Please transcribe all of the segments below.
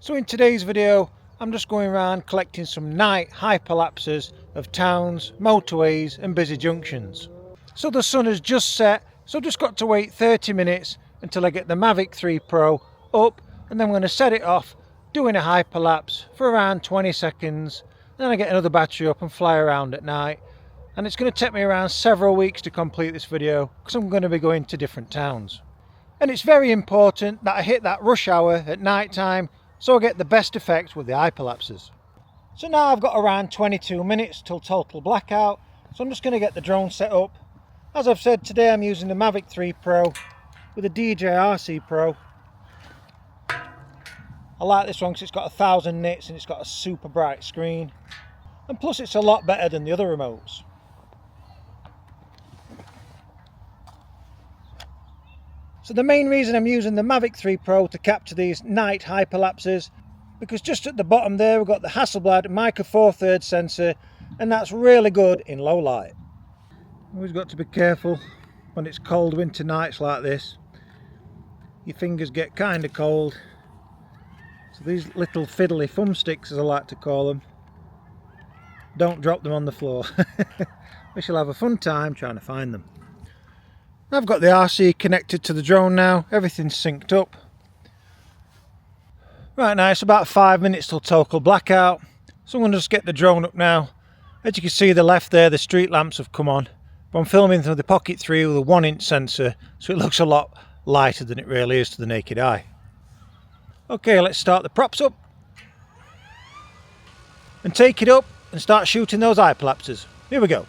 So in today's video, I'm just going around collecting some night hyperlapses of towns, motorways and busy junctions. So the sun has just set, so I've just got to wait 30 minutes until I get the Mavic 3 Pro up, and then I'm going to set it off, doing a hyperlapse for around 20 seconds. Then I get another battery up and fly around at night. And it's going to take me around several weeks to complete this video because I'm going to be going to different towns. And it's very important that I hit that rush hour at night time so I get the best effect with the hyperlapses. So now I've got around 22 minutes till total blackout, so I'm just going to get the drone set up. As I've said, today I'm using the Mavic 3 Pro with a DJI Pro. I like this one because it's got 1000 nits and it's got a super bright screen, and plus it's a lot better than the other remotes. So the main reason I'm using the Mavic 3 Pro to capture these night hyperlapses, because just at the bottom there we've got the Hasselblad Mica 4/3 sensor, and that's really good in low light. Always got to be careful when it's cold winter nights like this. Your fingers get kind of cold. So these little fiddly thumbsticks, as I like to call them, don't drop them on the floor. We shall have a fun time trying to find them. I've got the RC connected to the drone now, everything's synced up. Right now it's about 5 minutes till total blackout, so I'm going to just get the drone up now. As you can see the left there, the street lamps have come on, but I'm filming through the Pocket 3 with a 1-inch sensor, so it looks a lot lighter than it really is to the naked eye. Okay, let's start the props up and take it up and start shooting those hyperlapses. Here we go.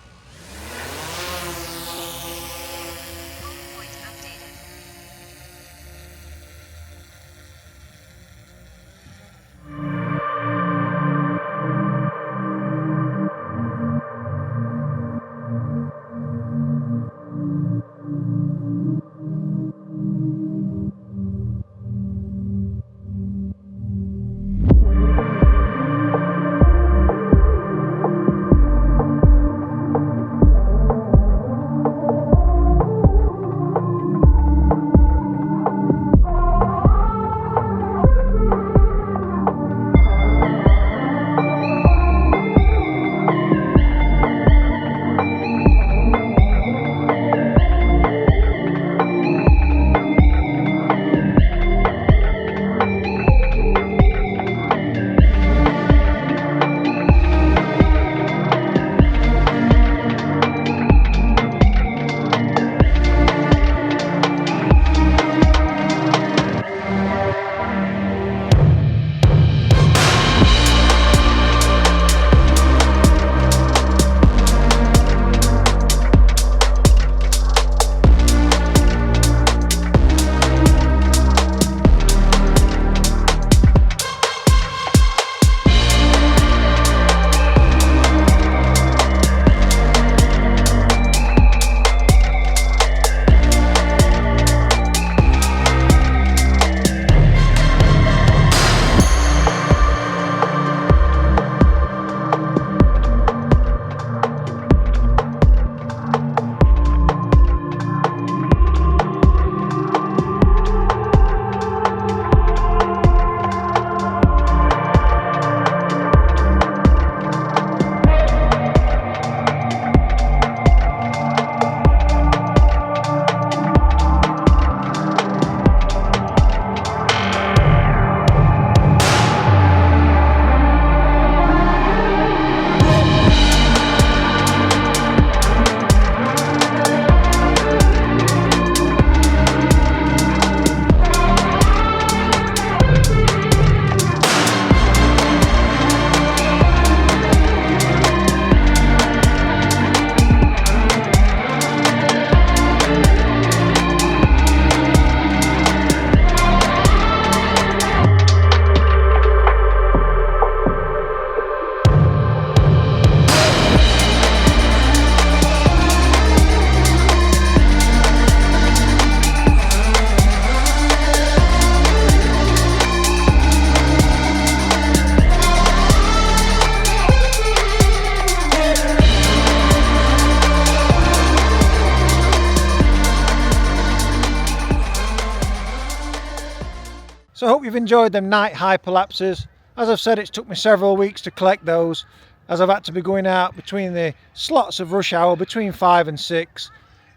So I hope you've enjoyed them night hyperlapses. As I've said, it's took me several weeks to collect those, as I've had to be going out between the slots of rush hour between 5 and 6.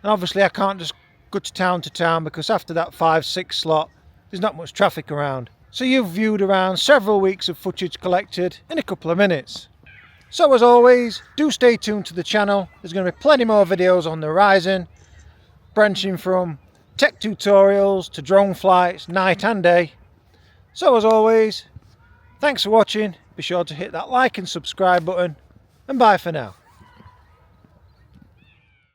And obviously I can't just go to town because after that 5-6 slot there's not much traffic around. So you've viewed around several weeks of footage collected in a couple of minutes. So as always, do stay tuned to the channel. There's going to be plenty more videos on the horizon, branching from tech tutorials to drone flights, night and day. So as always, thanks for watching. Be sure to hit that like and subscribe button, and bye for now.